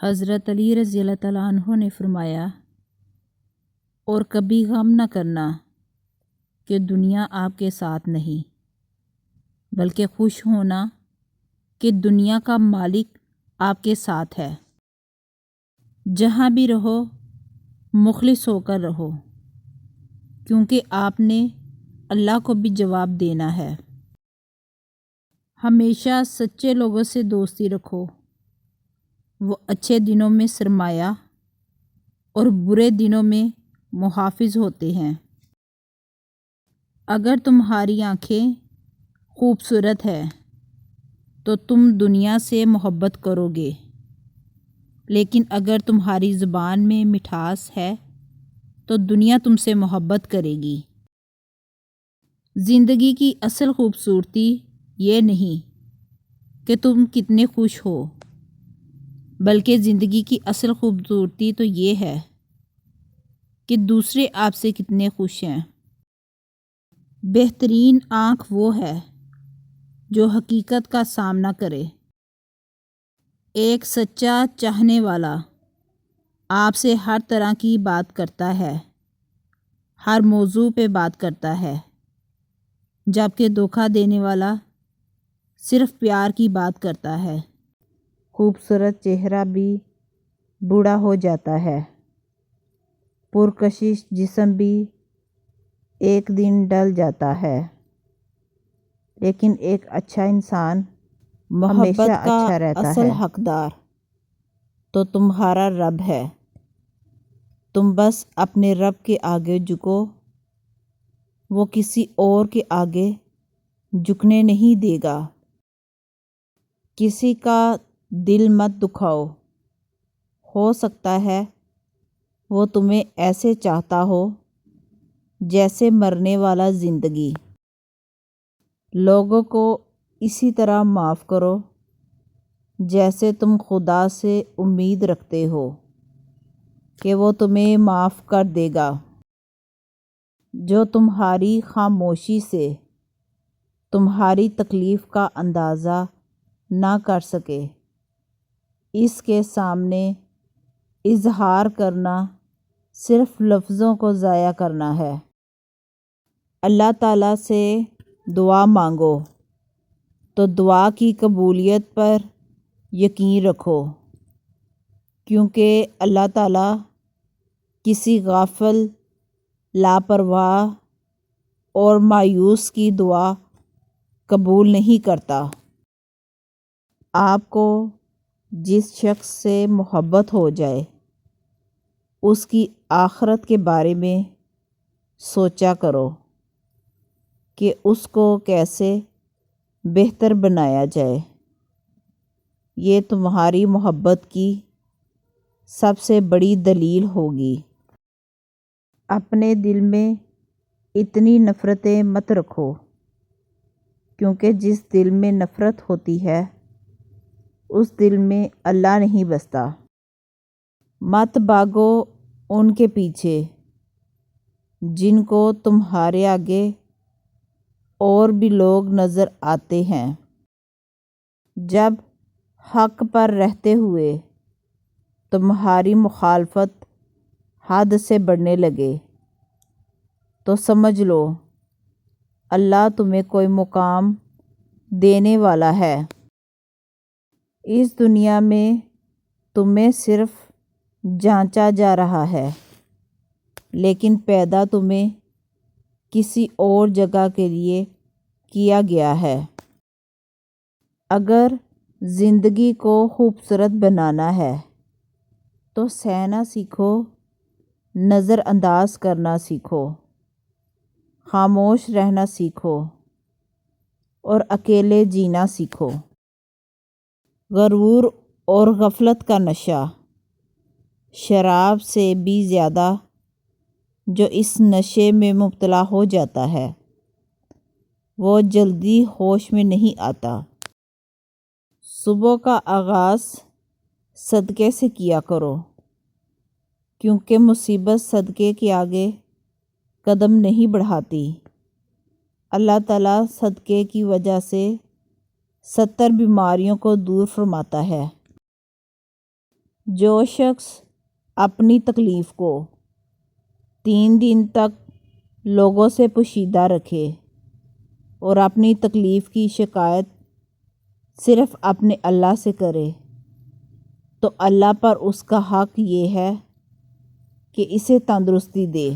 حضرت علی رضی اللہ تعالیٰ عنہ نے فرمایا، اور کبھی غم نہ کرنا کہ دنیا آپ کے ساتھ نہیں، بلکہ خوش ہونا کہ دنیا کا مالک آپ کے ساتھ ہے۔ جہاں بھی رہو مخلص ہو کر رہو، کیونکہ آپ نے اللہ کو بھی جواب دینا ہے۔ ہمیشہ سچے لوگوں سے دوستی رکھو، وہ اچھے دنوں میں سرمایہ اور برے دنوں میں محافظ ہوتے ہیں۔ اگر تمہاری آنکھیں خوبصورت ہے تو تم دنیا سے محبت کرو گے، لیکن اگر تمہاری زبان میں مٹھاس ہے تو دنیا تم سے محبت کرے گی۔ زندگی کی اصل خوبصورتی یہ نہیں کہ تم کتنے خوش ہو، بلکہ زندگی کی اصل خوبصورتی تو یہ ہے کہ دوسرے آپ سے کتنے خوش ہیں۔ بہترین آنکھ وہ ہے جو حقیقت کا سامنا کرے۔ ایک سچا چاہنے والا آپ سے ہر طرح کی بات کرتا ہے، ہر موضوع پہ بات کرتا ہے، جبکہ دھوکہ دینے والا صرف پیار کی بات کرتا ہے۔ خوبصورت چہرہ بھی بوڑھا ہو جاتا ہے، پرکشش جسم بھی ایک دن ڈل جاتا ہے، لیکن ایک اچھا انسان محبت کا اچھا رہتا اصل ہے۔ حقدار تو تمہارا رب ہے، تم بس اپنے رب کے آگے جھکو، وہ کسی اور کے آگے جھکنے نہیں دے گا۔ کسی کا دل مت دکھاؤ، ہو سکتا ہے وہ تمہیں ایسے چاہتا ہو جیسے مرنے والا زندگی۔ لوگوں کو اسی طرح معاف کرو جیسے تم خدا سے امید رکھتے ہو کہ وہ تمہیں معاف کر دے گا۔ جو تمہاری خاموشی سے تمہاری تکلیف کا اندازہ نہ کر سکے، اس کے سامنے اظہار کرنا صرف لفظوں کو ضائع کرنا ہے۔ اللہ تعالیٰ سے دعا مانگو تو دعا کی قبولیت پر یقین رکھو، کیونکہ اللہ تعالیٰ کسی غافل، لاپرواہ اور مایوس کی دعا قبول نہیں کرتا۔ آپ کو جس شخص سے محبت ہو جائے اس کی آخرت کے بارے میں سوچا کرو کہ اس کو کیسے بہتر بنایا جائے۔ یہ تمہاری محبت کی سب سے بڑی دلیل ہوگی۔ اپنے دل میں اتنی نفرتیں مت رکھو، کیونکہ جس دل میں نفرت ہوتی ہے اس دل میں اللہ نہیں بستا۔ مت بھاگو ان کے پیچھے جن کو تمہارے آگے اور بھی لوگ نظر آتے ہیں۔ جب حق پر رہتے ہوئے تمہاری مخالفت حد سے بڑھنے لگے تو سمجھ لو اللہ تمہیں کوئی مقام دینے والا ہے۔ اس دنیا میں تمہیں صرف جانچا جا رہا ہے، لیکن پیدا تمہیں کسی اور جگہ کے لیے کیا گیا ہے۔ اگر زندگی کو خوبصورت بنانا ہے تو سہنا سیکھو، نظر انداز کرنا سیکھو، خاموش رہنا سیکھو اور اکیلے جینا سیکھو۔ غرور اور غفلت کا نشہ شراب سے بھی زیادہ جو اس نشے میں مبتلا ہو جاتا ہے وہ جلدی ہوش میں نہیں آتا۔ صبح کا آغاز صدقے سے کیا کرو، کیونکہ مصیبت صدقے کے آگے قدم نہیں بڑھاتی۔ اللہ تعالیٰ صدقے کی وجہ سے 70 بیماریوں کو دور فرماتا ہے۔ جو شخص اپنی تکلیف کو 3 دن تک لوگوں سے پوشیدہ رکھے اور اپنی تکلیف کی شکایت صرف اپنے اللہ سے کرے تو اللہ پر اس کا حق یہ ہے کہ اسے تندرستی دے۔